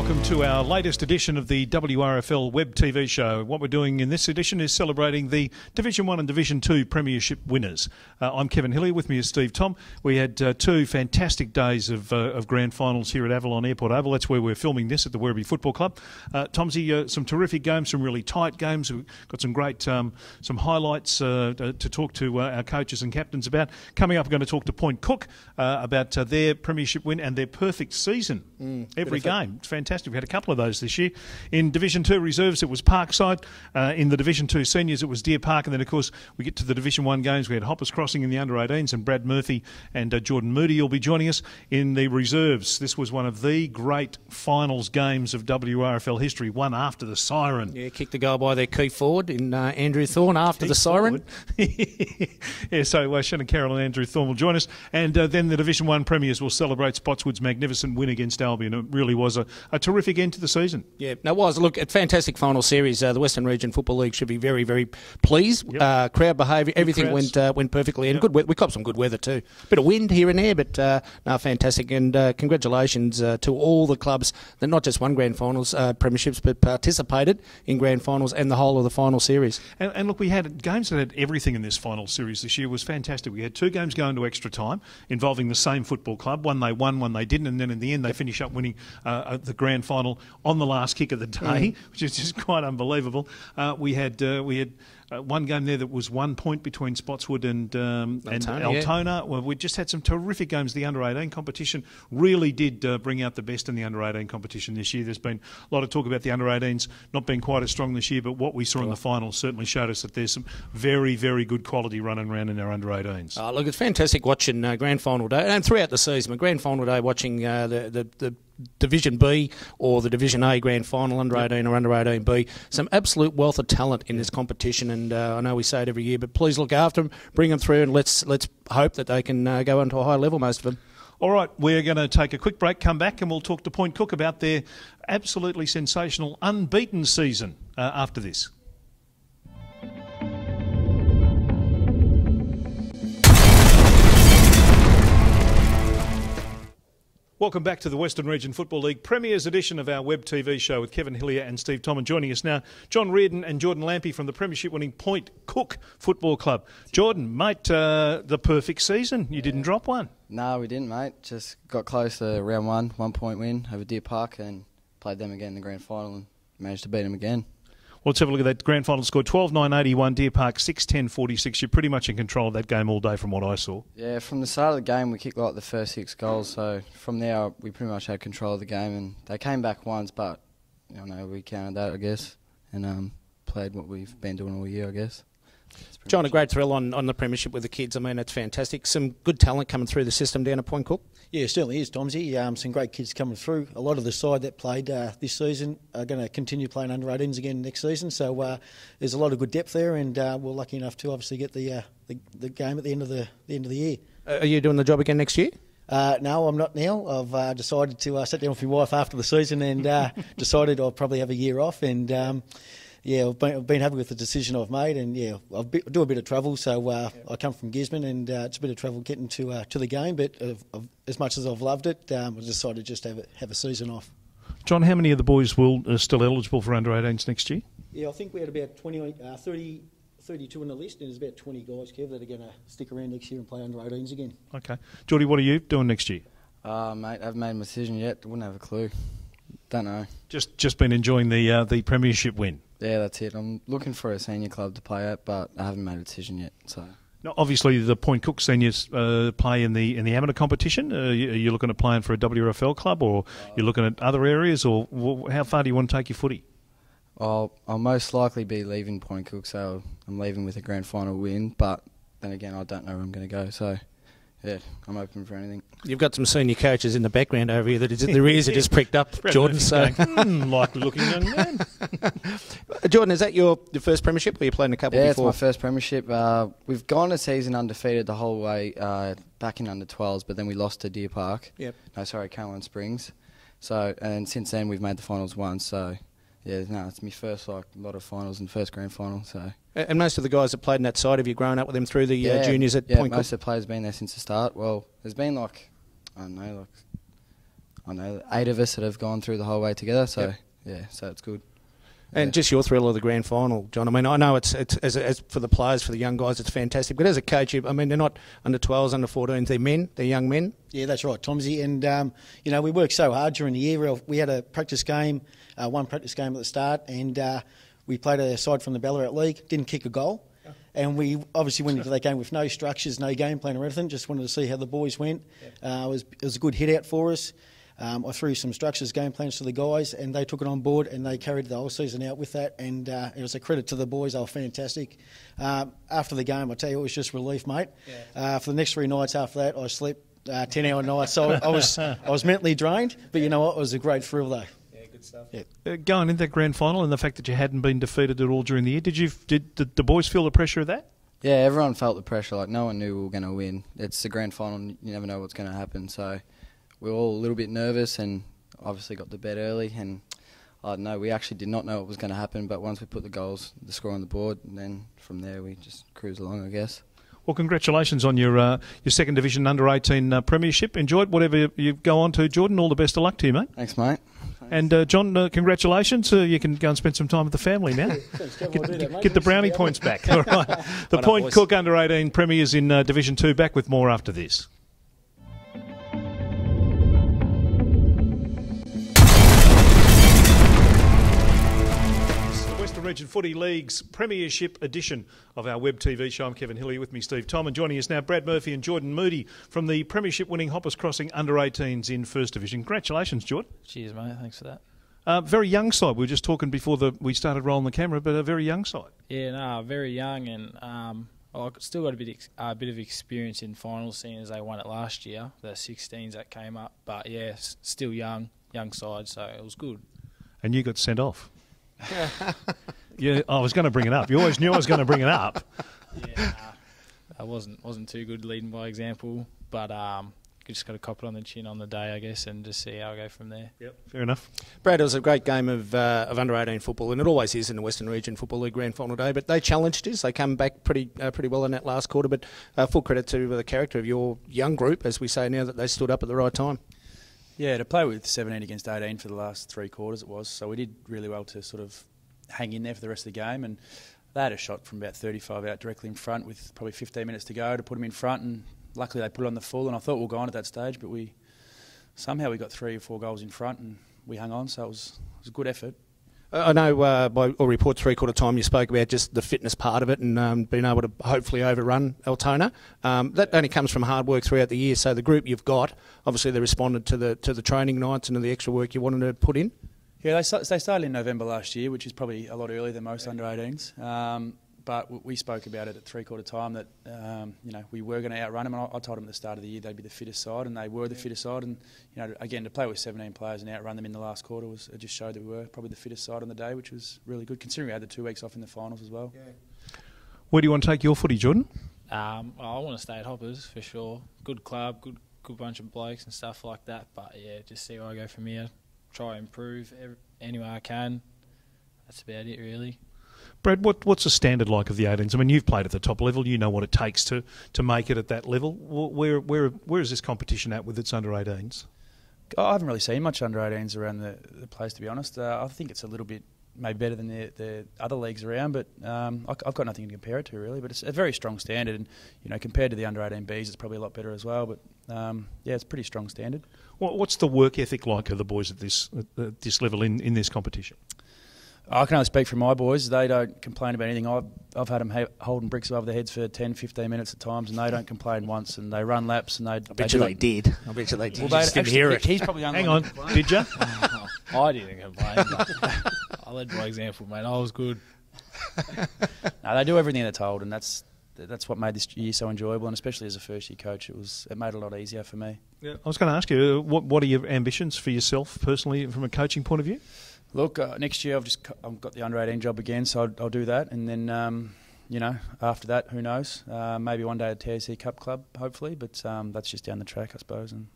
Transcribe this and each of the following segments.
welcome to our latest edition of the Wrfl web TV show. What we're doing in this edition is celebrating the Division 1 and Division 2 premiership winners. I'm Kevin Hillier, with me is Steve Tom. We had two fantastic days of grand finals here at Avalon Airport Oval. That's where we're filming this, at the Wrfl Football Club. Tomsy, some terrific games, some really tight games. We've got some great some highlights to talk to our coaches and captains about. Coming up, we're going to talk to Point Cook about their premiership win and their perfect season. Every game. It's fantastic. We had a couple of those this year. In Division 2 reserves, it was Parkside. In the Division 2 seniors, it was Deer Park. And then, of course, we get to the Division 1 games. We had Hoppers Crossing in the under-18s, and Brad Murphy and Jordan Moody will be joining us in the reserves. This was one of the great finals games of WRFL history, one after the siren. Yeah, kicked the goal by their key forward in Andrew Thorne after the siren. Yeah, so Shannon Carroll and Andrew Thorne will join us. And then the Division 1 premiers will celebrate Spotswood's magnificent win against Albion. It really was a terrific end to the season. Yeah, no, it was. Look, a fantastic final series. The Western Region Football League should be very, very pleased. Yep. Crowd behaviour, everything went perfectly. And good. We copped some good weather too. Bit of wind here and there, but no, fantastic. And congratulations to all the clubs that not just won grand finals, premierships, but participated in grand finals and the whole of the final series. And look, we had games that had everything in this final series this year. It was fantastic. We had two games going to extra time involving the same football club. One they won, one they didn't, and then in the end they finish up winning the grand final on the last kick of the day, which is just quite unbelievable. We had one game there that was 1 point between Spotswood and Altona. Yeah. Well, we just had some terrific games. The under-18 competition really did bring out the best in the under-18 competition this year. There's been a lot of talk about the under-18s not being quite as strong this year, but what we saw in the finals certainly showed us that there's some very, very good quality running around in our under-18s. Look, it's fantastic watching grand final day, and throughout the season, but grand final day, watching the Division B or the Division A grand final, under 18 or under 18B. Some absolute wealth of talent in this competition, and I know we say it every year, but please look after them, bring them through, and let's hope that they can go on to a high level, most of them. All right, we're going to take a quick break, come back, and we'll talk to Point Cook about their absolutely sensational unbeaten season after this. Welcome back to the Western Region Football League Premiers edition of our web TV show with Kevin Hillier and Steve Tom. And joining us now, John Reardon and Jordan Lampy from the premiership-winning Point Cook Football Club. Jordan, mate, the perfect season. You didn't drop one. No, we didn't, mate. Just got close to round 1 point win over Deer Park, and played them again in the grand final and managed to beat them again. Well, let's have a look at that grand final score. 12-9-81, Deer Park 6-10-46. You're pretty much in control of that game all day from what I saw. Yeah, from the start of the game, we kicked like the first 6 goals. So from there, we pretty much had control of the game. And they came back once, but we counted that, I guess, and played what we've been doing all year, I guess. John, a great thrill on the premiership with the kids. I mean, it's fantastic. Some good talent coming through the system down at Point Cook. Yeah, it certainly is, Tomsy. Some great kids coming through. A lot of the side that played this season are going to continue playing under 18s again next season. So there's a lot of good depth there, and we're lucky enough to obviously get the game at the end of the year. Are you doing the job again next year? No, I'm not now. I've decided to sit down with my wife after the season and decided I'll probably have a year off. And yeah, I've been happy with the decision I've made, and yeah, I do a bit of travel. So I come from Gisborne, and it's a bit of travel getting to the game. But as much as I've loved it, I decided just to have a season off. John, how many of the boys are still eligible for under 18s next year? Yeah, I think we had about 32 on the list, and there's about 20 guys, Kev, that are going to stick around next year and play under 18s again. Okay, Geordie, what are you doing next year? Mate, I haven't made my decision yet. I wouldn't have a clue. Don't know. Just been enjoying the premiership win. Yeah, that's it. I'm looking for a senior club to play at, but I haven't made a decision yet. So. Now, obviously, the Point Cook seniors play in the amateur competition. Are you looking at playing for a WRFL club, or you're looking at other areas, or how far do you want to take your footy? I'll most likely be leaving Point Cook, so I'm leaving with a grand final win. But then again, I don't know where I'm going to go. So. Yeah, I'm open for anything. You've got some senior coaches in the background over here that their ears are just pricked up, Jordan. So likely looking young man. Jordan, is that your first premiership, or you played in a couple before? Yeah, it's my first premiership. We've gone a season undefeated the whole way back in under 12s, but then we lost to Deer Park. Yep. No, sorry, Caroline Springs. So, and since then we've made the finals once. So, yeah, no, it's my first lot of finals and first grand final. So. And most of the guys that played in that side, have you grown up with them through the juniors at Point Cook? Yeah, most of the players have been there since the start. Well, there's been I don't know, I know 8 of us that have gone through the whole way together. So yeah, so it's good. And just your thrill of the grand final, John. I mean, I know it's as for the players, for the young guys, it's fantastic. But as a coach, I mean, they're not under 12s, under 14s. They're men. They're young men. Yeah, that's right, Tomsy. And you know, we worked so hard during the year. We had a practice game, one practice game at the start, and we played a side from the Ballarat League. Didn't kick a goal. And we obviously went into that game with no structures, no game plan or anything. Just wanted to see how the boys went. It was a good hit out for us. I threw some structures, game plans to the guys, and they took it on board, and they carried the whole season out with that. And it was a credit to the boys; they were fantastic. After the game, I tell you, it was just relief, mate. For the next 3 nights after that, I slept 10-hour nights, so I was mentally drained. But you know what? It was a great thrill, though. Stuff. Yeah. Going into that grand final and the fact that you hadn't been defeated at all during the year, did the boys feel the pressure of that? Yeah, everyone felt the pressure. Like, no one knew we were going to win. It's the grand final, you never know what's going to happen. So we were all a little bit nervous, and obviously got to bed early. And I don't know, we actually did not know what was going to happen. But once we put the score on the board, and then from there we just cruised along, I guess. Well, congratulations on your second division under-18 premiership. Enjoy it, whatever you go on to, Jordan. All the best of luck to you, mate. Thanks, mate. And John, congratulations. You can go and spend some time with the family now. Get the brownie points back. All right. The Point Cook under-18 premiers in Division 2. Back with more after this. Region Footy League's Premiership edition of our web TV show. I'm Kevin Hillier, with me Steve Tom, and joining us now Brad Murphy and Jordan Moody from the Premiership winning Hoppers Crossing under-18s in First Division. Congratulations, Jordan. Cheers, mate. Thanks for that. Very young side. We were just talking before we started rolling the camera, but a very young side. Yeah, no, very young, and I've still got a bit of experience in finals, seeing as they won it last year, the 16s that came up. But yeah, still young side, so it was good. And you got sent off. Yeah, I was going to bring it up. You always knew I was going to bring it up. Yeah, I wasn't too good leading by example, but just got to cop it on the chin on the day, I guess, and just see how I go from there. Yep, fair enough. Brad, it was a great game of under-18 football, and it always is in the Western Region Football League Grand Final day. But they challenged us. They come back pretty well in that last quarter. But full credit to the character of your young group, as we say now, that they stood up at the right time. Yeah, to play with 17 against 18 for the last 3 quarters it was. So we did really well to sort of hang in there for the rest of the game, and they had a shot from about 35 out directly in front with probably 15 minutes to go to put them in front, and luckily they put it on the full, and I thought we were gone at that stage, but somehow we got 3 or 4 goals in front and we hung on, so it was a good effort. I know by all reports, 3/4 time, you spoke about just the fitness part of it and being able to hopefully overrun Altona. That only comes from hard work throughout the year. So the group you've got, obviously they responded to the training nights and to the extra work you wanted to put in. Yeah, they started in November last year, which is probably a lot earlier than most under-18s. But we spoke about it at 3/4 time that we were going to outrun them. And I told them at the start of the year they'd be the fittest side, and they were the fittest side. And again, to play with 17 players and outrun them in the last quarter it just showed that we were probably the fittest side on the day, which was really good, considering we had the 2 weeks off in the finals as well. Yeah. Where do you want to take your footy, Jordan? I want to stay at Hoppers for sure. Good club, good bunch of blokes and stuff like that. But yeah, just see where I go from here. Try and improve any way I can. That's about it, really. Brad, what's the standard like of the 18s? I mean, you've played at the top level. You know what it takes to make it at that level. Where is this competition at with its under-18s? I haven't really seen much under-18s around the place, to be honest. I think it's a little bit maybe better than the other leagues around, but I've got nothing to compare it to, really. But it's a very strong standard, and compared to the under-18Bs, it's probably a lot better as well. But it's a pretty strong standard. What's the work ethic like of the boys at this level in this competition? I can only speak for my boys. They don't complain about anything. I've had them holding bricks above their heads for 10, 15 minutes at times, and they don't complain once, and they run laps, and I bet you they did. I bet you they did. Well, you just didn't hear it. He's probably the only Hang on, did you? I didn't complain. But I led by example, mate. I was good. No, they do everything they're told, and that's what made this year so enjoyable, and especially as a first-year coach, it made it a lot easier for me. Yeah, I was going to ask you, what are your ambitions for yourself personally from a coaching point of view? Look, next year I've got the under-18 job again, so I'll do that, and then after that, who knows? Maybe one day a TAC Cup club, hopefully, but that's just down the track, I suppose, and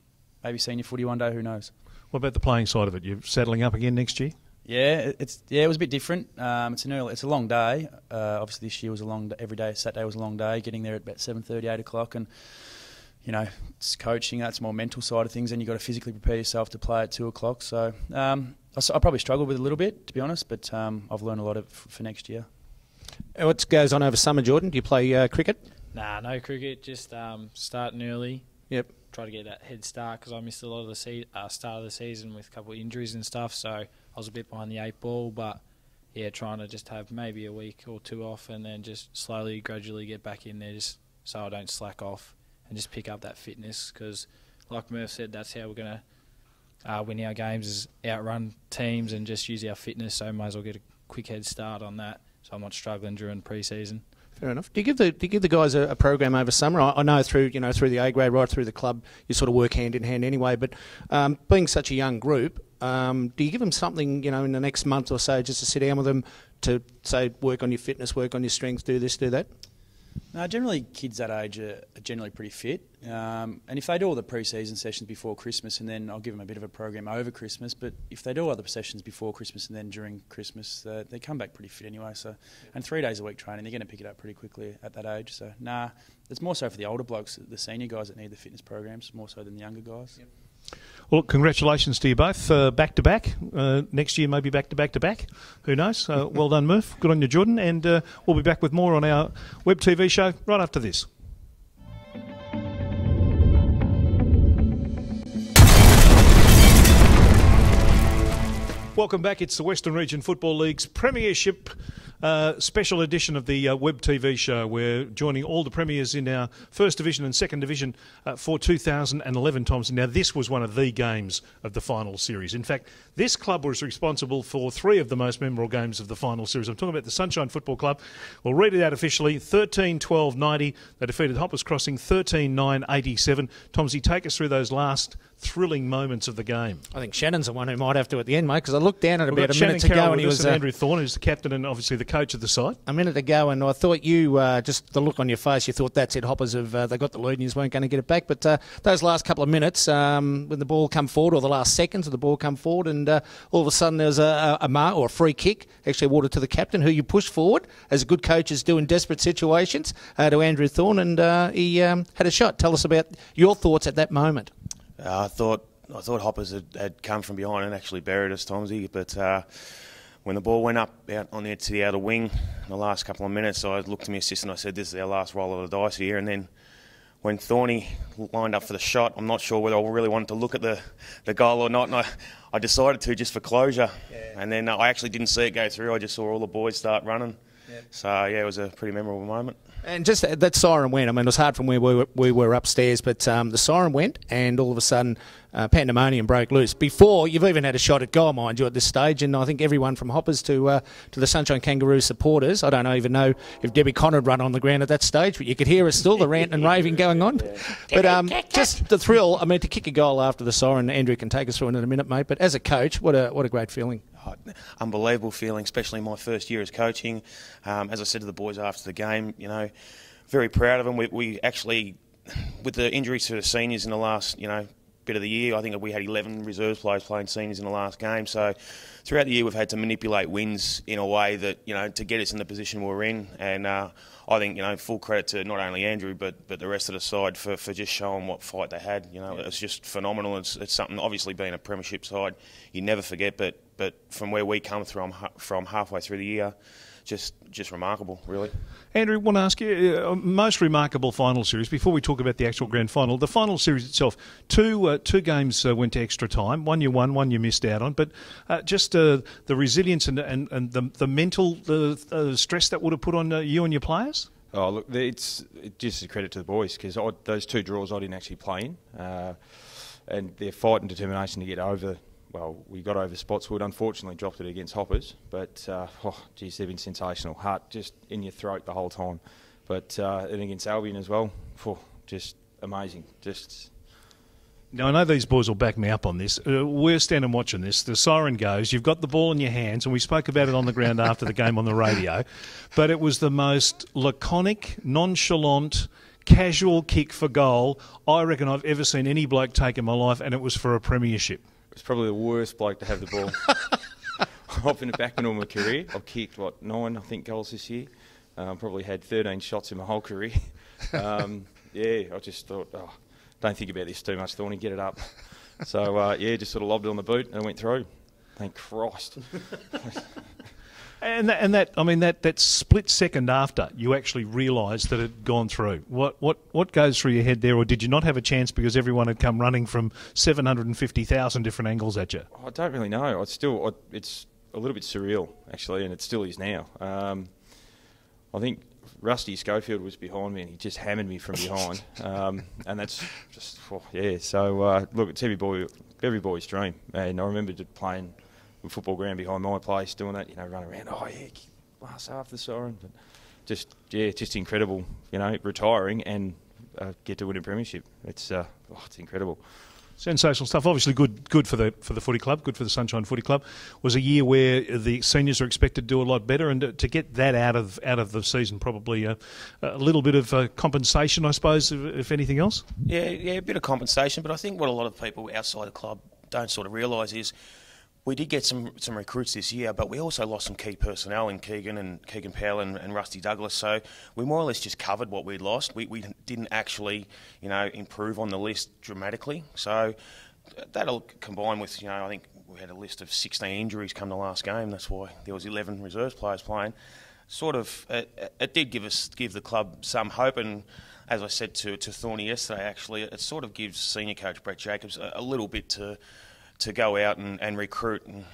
maybe senior footy one day, who knows? What about the playing side of it? You're settling up again next year? Yeah, it was a bit different. It's a long day. Obviously, this year was a long day. Every day, Saturday was a long day. Getting there at about 7:30, 8 o'clock, and you know, it's coaching, that's more mental side of things, and you've got to physically prepare yourself to play at 2 o'clock. So I probably struggled with it a little bit, to be honest, but I've learned a lot for next year. What goes on over summer, Jordan? Do you play cricket? Nah, no cricket, just starting early. Yep. Try to get that head start because I missed a lot of the start of the season with a couple of injuries and stuff, so I was a bit behind the 8 ball, but yeah, trying to just have maybe a week or 2 off and then just slowly, gradually get back in there just so I don't slack off and just pick up that fitness because, like Murph said, that's how we're going to win our games is outrun teams and just use our fitness, so might as well get a quick head start on that so I'm not struggling during pre-season. Fair enough. Do you give the guys a program over summer? I know through the A grade right through the club, you sort of work hand in hand anyway. But being such a young group, do you give them something in the next month or so just to sit down with them to say work on your fitness, work on your strength, do this, do that? No, generally kids that age are generally pretty fit, and if they do all the pre-season sessions before Christmas, and then I'll give them a bit of a program over Christmas. But if they do all the sessions before Christmas and then during Christmas, they come back pretty fit anyway. So, and 3 days a week training, they're going to pick it up pretty quickly at that age. So, it's more so for the older blokes, the senior guys that need the fitness programs, more so than the younger guys. Yep. Well, congratulations to you both. Back to back. Next year, maybe back to back to back. Who knows? Well done, Murph. Good on you, Jordan. And we'll be back with more on our web TV show right after this. Welcome back. It's the Western Region Football League's Premiership special edition of the web TV show. We're joining all the premiers in our First Division and Second Division for 2011 times. Now, this was one of the games of the final series. In fact, this club was responsible for 3 of the most memorable games of the final series. I'm talking about the Sunshine Football Club. We'll read it out officially. 13-12-90. They defeated Hoppers Crossing 13-9-87. Tomsy, take us through those last thrilling moments of the game. I think Shannon's the one who might have to at the end, mate, because I looked down at about a minute ago and he was Andrew Thorne, who's the captain and obviously the coach of the side. A minute ago, and I thought you just the look on your face, you thought that's it. Hoppers have they got the lead and you weren't going to get it back. But those last couple of minutes, when the ball come forward, or the last seconds of the ball come forward, and all of a sudden there was a mark or a free kick actually awarded to the captain, who you pushed forward as good coaches do in desperate situations, to Andrew Thorne, and he had a shot. Tell us about your thoughts at that moment. I thought Hoppers had come from behind and actually buried us, Tomsy, but when the ball went up out on the edge to the outer wing in the last couple of minutes, I looked to my assistant and I said, this is our last roll of the dice here. And then when Thorny lined up for the shot, I'm not sure whether I really wanted to look at the goal or not, and I decided to just for closure. Yeah. And then I actually didn't see it go through. I just saw all the boys start running. Yeah. So, yeah, it was a pretty memorable moment. And just that siren went. I mean, it was hard from where we were upstairs, but the siren went, and all of a sudden, pandemonium broke loose. Before you've even had a shot at goal, mind you, at this stage, and I think everyone from Hoppers to the Sunshine Kangaroo supporters. I don't even know if Debbie Connor had run on the ground at that stage, but you could hear us still, the rant and raving going on. Yeah. But just the thrill. I mean, to kick a goal after the siren. Andrew can take us through in a minute, mate. But as a coach, what a great feeling. Unbelievable feeling, especially my first year as coaching. As I said to the boys after the game, very proud of them. We actually, with the injuries to the seniors in the last, bit of the year, I think we had 11 reserves players playing seniors in the last game. So throughout the year, we've had to manipulate wins in a way that, to get us in the position we're in. And I think, full credit to not only Andrew, but the rest of the side for just showing what fight they had. It's just phenomenal. It's something, obviously being a premiership side, you never forget, but from where we come from halfway through the year, just remarkable, really. Andrew, I want to ask you, most remarkable final series, before we talk about the actual grand final, the final series itself, two games went to extra time. One you won, one you missed out on, but just the resilience and the mental stress that would have put on you and your players? Oh, look, it's just a credit to the boys, because those 2 draws I didn't actually play in, and their fight and determination to get over. Well, we got over Spotswood, unfortunately dropped it against Hoppers, but geez, they've been sensational. Heart just in your throat the whole time. But and against Albion as well, just amazing. Now, I know these boys will back me up on this. We're standing watching this. The siren goes. You've got the ball in your hands, and we spoke about it on the ground after the game on the radio. But it was the most laconic, nonchalant, casual kick for goal I reckon I've ever seen any bloke take in my life, and it was for a premiership. It's probably the worst bloke to have the ball. I've been back in all my career. I've kicked, 9, I think, goals this year. Probably had 13 shots in my whole career. I just thought, don't think about this too much, Thorny, get it up. So, just sort of lobbed it on the boot and it went through. Thank Christ. And that split second after you actually realised that it had gone through, what goes through your head there, or did you not have a chance because everyone had come running from 750,000 different angles at you? I don't really know. It's a little bit surreal, actually, and it still is now. I think Rusty Schofield was behind me and he just hammered me from behind. And that's just, So, look, it's every boy's dream. And I remember playing the football ground behind my place, doing that, run around, blast half the siren. But just incredible, retiring and get to win a premiership. It's incredible. Sensational stuff. Obviously good for the footy club, good for the Sunshine Footy Club. Was a year where the seniors are expected to do a lot better, and to get that out of the season, probably a little bit of compensation, I suppose, if anything else. Yeah, a bit of compensation. But I think what a lot of people outside the club don't sort of realise is we did get some recruits this year, but we also lost some key personnel in Keegan Powell and Rusty Douglas. So we more or less just covered what we'd lost. We didn't actually, improve on the list dramatically. So that'll combine with, I think we had a list of 16 injuries come the last game. That's why there was 11 reserves players playing. Sort of, it did give the club some hope, and as I said to Thorny yesterday, actually, it sort of gives senior coach Brett Jacobs a little bit to go out and recruit, and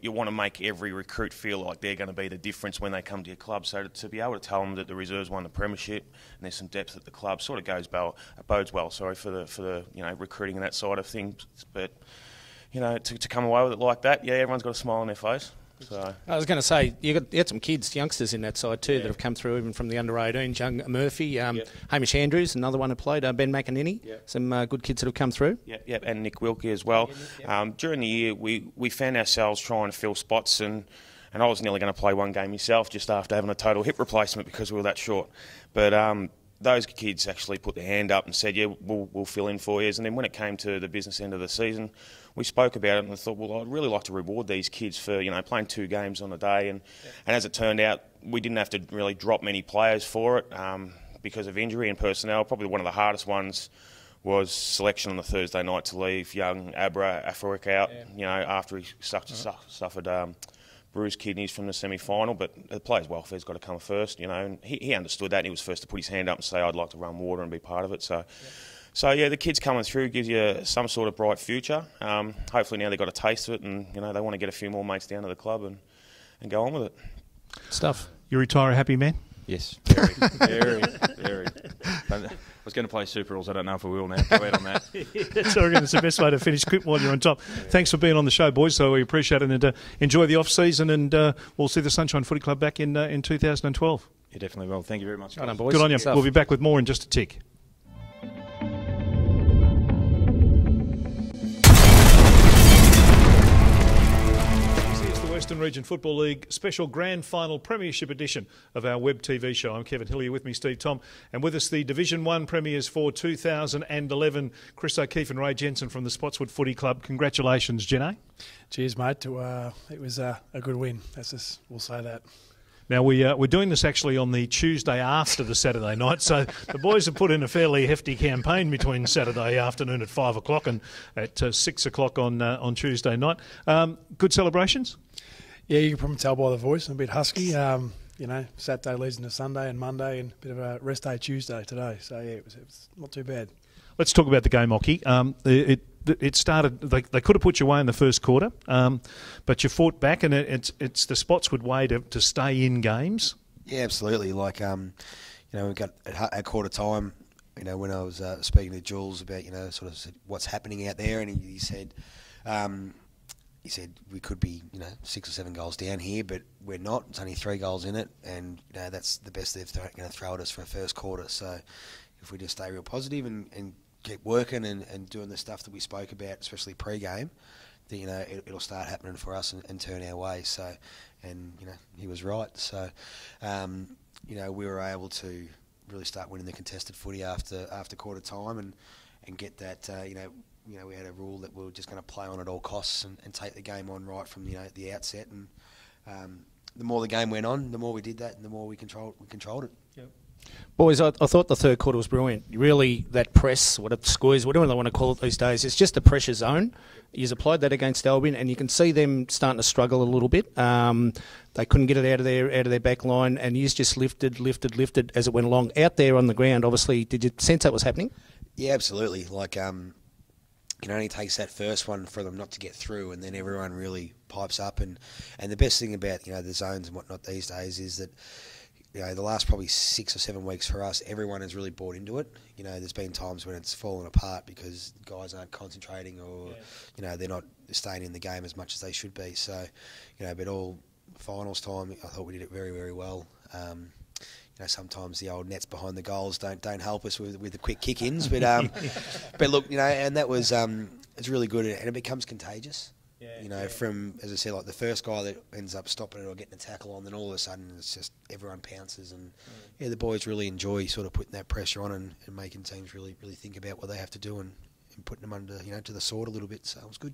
you want to make every recruit feel like they're going to be the difference when they come to your club. So to be able to tell them that the reserves won the premiership and there's some depth at the club sort of bodes well. Sorry for the recruiting and that side of things, but to come away with it like that, everyone's got a smile on their face. So I was going to say, you had some youngsters in that side too that have come through even from the under-18s. Young Murphy, Hamish Andrews, another one who played, Ben McInerney, some good kids that have come through. Yeah, and Nick Wilkie as well. During the year, we found ourselves trying to fill spots, and I was nearly going to play one game myself just after having a total hip replacement because we were that short. But those kids actually put their hand up and said, we'll fill in for you. And then when it came to the business end of the season, we spoke about it and I thought, well, I'd really like to reward these kids for, playing 2 games on a day. And as it turned out, we didn't have to really drop many players for it because of injury and personnel. Probably one of the hardest ones was selection on the Thursday night to leave young Afroic out, after he suffered bruised kidneys from the semi-final, but the players' welfare's got to come first, and he understood that, and he was first to put his hand up and say, I'd like to run water and be part of it. So the kids coming through gives you some sort of bright future. Hopefully now they've got a taste of it, and they want to get a few more mates down to the club and go on with it. Stuff. You retire a happy man? Yes, very. I was going to play Super Rules. I don't know if I will now. Go out on that. That's I reckon it's the best way to finish. Quit while you're on top. Thanks for being on the show, boys. So we appreciate it, and enjoy the off season. And we'll see the Sunshine Footy Club back in 2012. You definitely will. Thank you very much. Well done, boys. Good on you. We'll be back with more in just a tick. Western Region Football League Special Grand Final Premiership edition of our web TV show. I'm Kevin Hillier, with me Steve Tom, and with us the Division 1 premiers for 2011, Chris O'Keefe and Ray Jensen from the Spotswood Footy Club. Congratulations, Jenna. Cheers, mate. It was a good win. We'll say that. Now, we're doing this actually on the Tuesday after the Saturday night, so the boys have put in a fairly hefty campaign between Saturday afternoon at 5 o'clock and at 6 o'clock on Tuesday night. Good celebrations? Yeah, you can probably tell by the voice. I'm a bit husky. Saturday leads into Sunday and Monday, and a bit of a rest day Tuesday today. So, yeah, it was not too bad. Let's talk about the game, Ockie. It started. They could have put you away in the first quarter, but you fought back, and it's the Spotswood way to stay in games. Yeah, absolutely. We got at quarter time. When I was speaking to Jules about sort of what's happening out there, and he said. He said we could be, 6 or 7 goals down here, but we're not. It's only 3 goals in it, and that's the best they're going to throw at us for a first quarter. So if we just stay real positive and keep working and doing the stuff that we spoke about, especially pre-game, then, it'll start happening for us and turn our way. So, and he was right. So, we were able to really start winning the contested footy after quarter time and get that. We had a rule that we were just going to play on at all costs and take the game on right from the outset. And the more the game went on, the more we did that, and the more we controlled it. Yep. Boys, I thought the third quarter was brilliant. Really, that press, what a squeeze, whatever they want to call it these days, it's just a pressure zone. You've applied that against Albion, and you can see them starting to struggle a little bit. They couldn't get it out of their back line, and you just lifted as it went along. Out there on the ground, obviously, did you sense that was happening? Yeah, absolutely. Like, it only takes that first one for them not to get through, and then everyone really pipes up. And the best thing about, the zones and whatnot these days is that, the last probably 6 or 7 weeks for us, everyone has really bought into it. There's been times when it's fallen apart because guys aren't concentrating or, they're not staying in the game as much as they should be. So, but all finals time, I thought we did it very, very well. Sometimes the old nets behind the goals don't help us with the quick kick-ins, but but look, and that was it's really good, and it becomes contagious. From, as I said, like the first guy that ends up stopping it or getting a tackle on, then all of a sudden it's just everyone pounces, and the boys really enjoy sort of putting that pressure on and making teams really think about what they have to do and putting them under, to the sword a little bit. So it was good.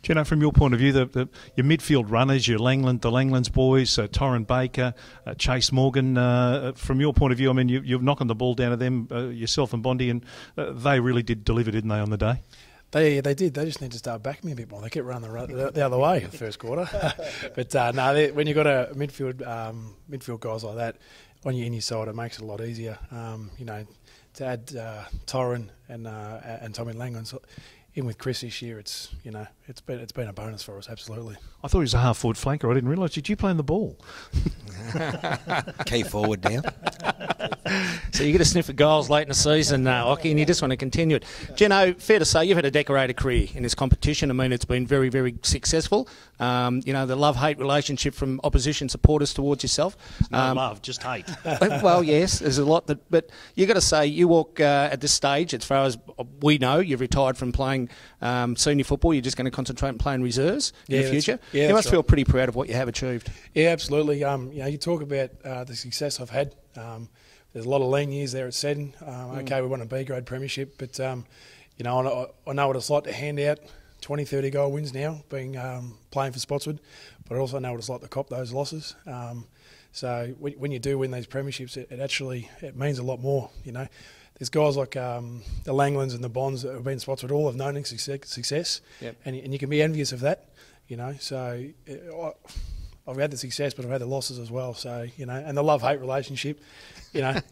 Do you know, from your point of view, your midfield runners, the Langlands boys, Torrin Baker, Chase Morgan, from your point of view, I mean, you're knocking the ball down to them, yourself and Bondi, and they really did deliver, didn't they, on the day? They did. They just need to start backing me a bit more. They kept running the other way in the first quarter. But no, when you've got a midfield guys like that on your side, it makes it a lot easier. To add Torrin and Tommy Langlands in with Chris this year, it's been a bonus for us, absolutely. I thought he was a half-forward flanker. I didn't realise. Did you play in the ball? Key forward now. So you get a sniff of goals late in the season, Ockie, and you just want to continue it. Geno, fair to say you've had a decorated career in this competition. I mean, it's been very, very successful. The love-hate relationship from opposition supporters towards yourself. No love, just hate. Well, yes, there's a lot but you got to say you walk at this stage, as far as we know, you've retired from playing senior football. You're just going to concentrate on playing reserves in the future. You must feel pretty proud of what you have achieved. Yeah, absolutely. You talk about the success I've had. There's a lot of lean years there at Seddon. Okay, we won a B-grade premiership, but I know what it's like to hand out 20, 30 goal wins now, being playing for Spotswood, but I also know what it's like to cop those losses. So when you do win these premierships, it means a lot more. There's guys like the Langlands and the Bonds that have been Spotswood, all have known success, and you can be envious of that. So I've had the success, but I've had the losses as well. So and the love-hate relationship, I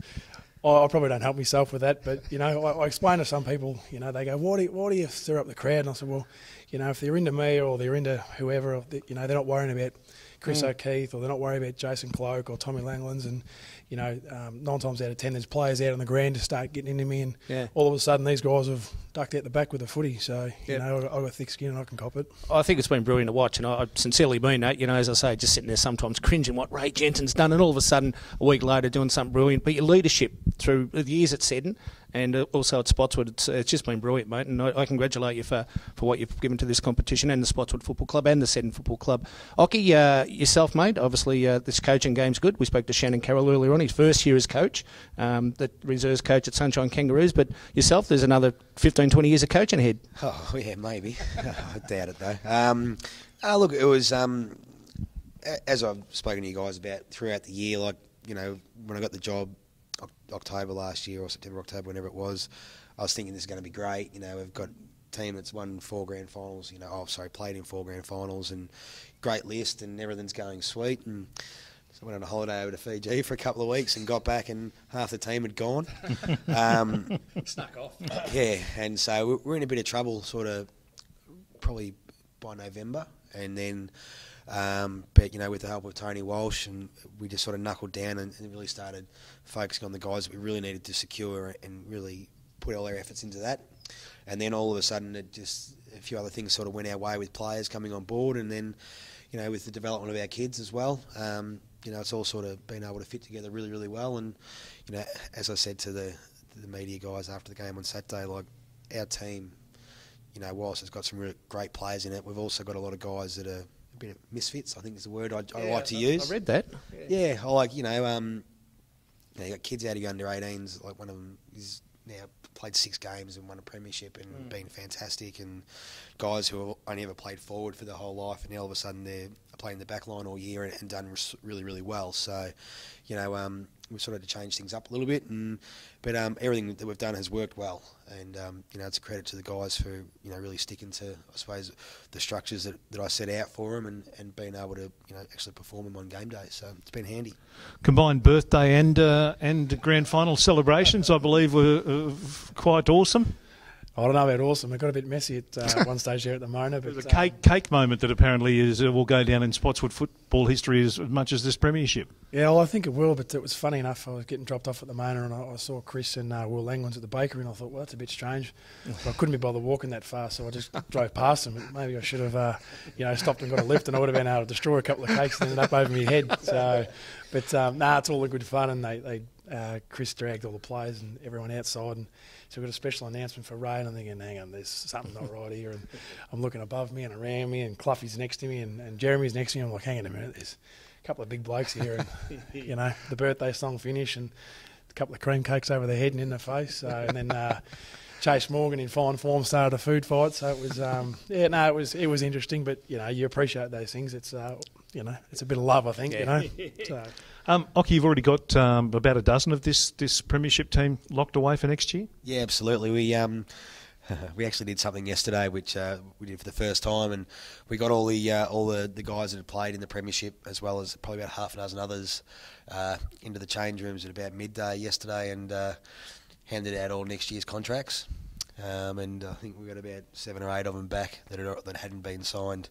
probably don't help myself with that. But I explain to some people, they go, "Why do you stir up the crowd?" And I said, "Well, if they're into me or they're into whoever, they're not worrying about Chris O'Keefe or they're not worried about Jason Cloak or Tommy Langlands and." 9 times out of 10, there's players out on the ground to start getting into me, and all of a sudden these guys have ducked out the back with a footy. So I've got thick skin and I can cop it. I think it's been brilliant to watch, and I sincerely mean that. As I say, just sitting there sometimes cringing what Ray Jensen's done, and all of a sudden a week later doing something brilliant. But your leadership through the years at Seddon and also at Spotswood, it's just been brilliant, mate. And I congratulate you for what you've given to this competition and the Spotswood Football Club and the Seddon Football Club. Ockie, yourself, mate, obviously this coaching game's good. We spoke to Shannon Carroll earlier on, his first year as coach, the reserves coach at Sunshine Kangaroos. But yourself, there's another 15, 20 years of coaching ahead. Oh, yeah, maybe. I doubt it, though. Look, it was, as I've spoken to you guys about throughout the year, when I got the job, October last year or September, October, whenever it was, I was thinking this is going to be great. We've got a team that's won 4 grand finals, played in 4 grand finals and great list and everything's going sweet. And so I went on a holiday over to Fiji for a couple of weeks and got back and half the team had gone. Snuck off. Yeah, and so we're in a bit of trouble sort of probably by November. And then, but with the help of Tony Walsh, and we just sort of knuckled down and really started focusing on the guys that we really needed to secure and really put all our efforts into that. And then all of a sudden, a few other things sort of went our way with players coming on board, and then, with the development of our kids as well. It's all sort of been able to fit together really, really well. And as I said to the media guys after the game on Saturday, like our team, whilst it's got some really great players in it, we've also got a lot of guys that are a bit of misfits, I think is the word I like to use. I read that. Yeah, I like, you got kids out of your under 18s, like one of them is now played 6 games and won a premiership and been fantastic, and guys who have only ever played forward for their whole life, and now all of a sudden they're played in the back line all year and done really, really well. So, we've sort of had to change things up a little bit, but everything that we've done has worked well, and it's a credit to the guys for really sticking to, I suppose, the structures that I set out for them and being able to actually perform them on game day. So it's been handy. Combined birthday and grand final celebrations, I believe, were quite awesome. I don't know about awesome. It got a bit messy at one stage here at the Mona. But there's a cake moment that apparently will go down in Spotswood football history as much as this premiership. Yeah, well, I think it will, but it was funny enough. I was getting dropped off at the Mona and I saw Chris and Will Langlands at the bakery, and I thought, well, that's a bit strange. But I couldn't be bothered walking that far, so I just drove past them. Maybe I should have stopped and got a lift, and I would have been able to destroy a couple of cakes and ended up over my head. So, but it's all the good fun, and Chris dragged all the players and everyone outside, and so we've got a special announcement for Ray, and I'm thinking, hang on, there's something not right here. And I'm looking above me and around me, and Cluffy's next to me, and Jeremy's next to me. I'm like, hang on a minute, there's a couple of big blokes here, and the birthday song finish, and a couple of cream cakes over their head and in the face. And then Chase Morgan in fine form started a food fight. So it was, it was interesting. But you appreciate those things. It's it's a bit of love, I think. So. Ockie, you've already got about a dozen of this premiership team locked away for next year? Yeah, absolutely. We actually did something yesterday, which we did for the first time, and we got all the guys that had played in the premiership, as well as probably about half a dozen others, into the change rooms at about midday yesterday, and handed out all next year's contracts. And I think we got about 7 or 8 of them back that hadn't been signed.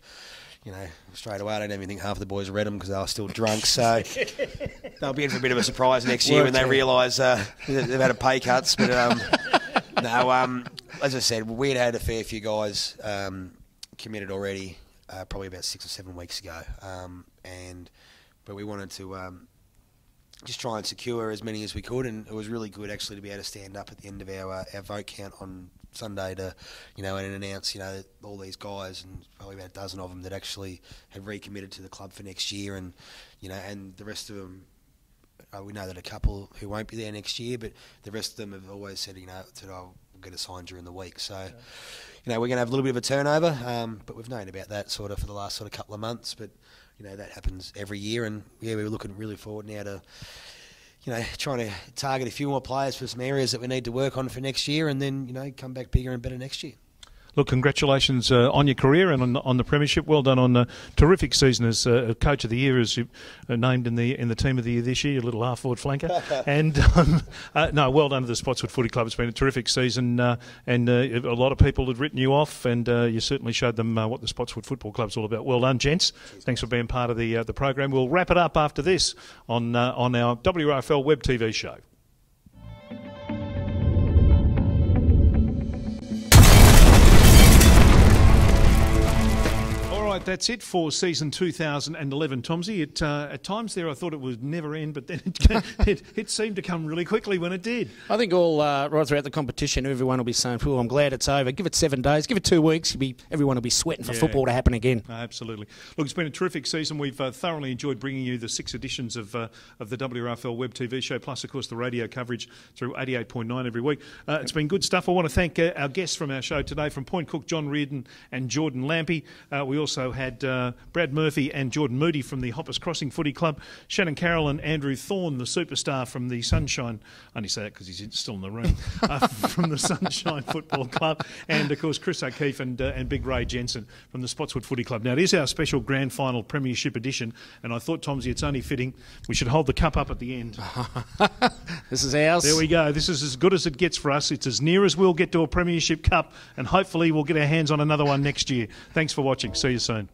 Straight away, I don't even think half the boys read them because they were still drunk. So they'll be in for a bit of a surprise next year when they realise they've had a pay cuts. But no, as I said, we'd had a fair few guys committed already, probably about 6 or 7 weeks ago, but we wanted to just try and secure as many as we could, and it was really good actually to be able to stand up at the end of our vote count on Sunday to, and announce, all these guys, and probably about a dozen of them that actually have recommitted to the club for next year, and, and the rest of them, we know that a couple who won't be there next year, but the rest of them have always said, that I'll get a sign during the week. So, we're going to have a little bit of a turnover, but we've known about that sort of for the last sort of couple of months, but, that happens every year, and yeah, we're looking really forward now to, trying to target a few more players for some areas that we need to work on for next year, and then, come back bigger and better next year. Look, congratulations on your career and on the premiership. Well done on a terrific season as Coach of the Year, as you named in the Team of the Year this year, a little half-forward flanker. And no, well done to the Spotswood Footy Club. It's been a terrific season, and a lot of people had written you off, and you certainly showed them what the Spotswood Football Club's all about. Well done, gents. Thanks for being part of the program. We'll wrap it up after this on our Wrfl web TV show. That's it for season 2011, Tomsy. At times there I thought it would never end, but then it seemed to come really quickly when it did. I think right throughout the competition, everyone will be saying, "Oh, I'm glad it's over." Give it 7 days, give it 2 weeks, everyone will be sweating for football to happen again. Absolutely. Look, it's been a terrific season. We've thoroughly enjoyed bringing you the 6 editions of the Wrfl web TV show, plus, of course, the radio coverage through 88.9 every week. It's been good stuff. I want to thank our guests from our show today, from Point Cook, John Reardon and Jordan Lampy. We also had Brad Murphy and Jordan Moody from the Hoppers Crossing Footy Club, Shannon Carroll and Andrew Thorne, the superstar from the Sunshine, I only say that because he's still in the room, from the Sunshine Football Club, and of course Chris O'Keefe and Big Ray Jensen from the Spotswood Footy Club. Now it is our special grand final premiership edition, and I thought, Tomsy, it's only fitting we should hold the cup up at the end. This is ours. There we go. This is as good as it gets for us. It's as near as we'll get to a premiership cup, and hopefully we'll get our hands on another one next year. Thanks for watching. See you soon.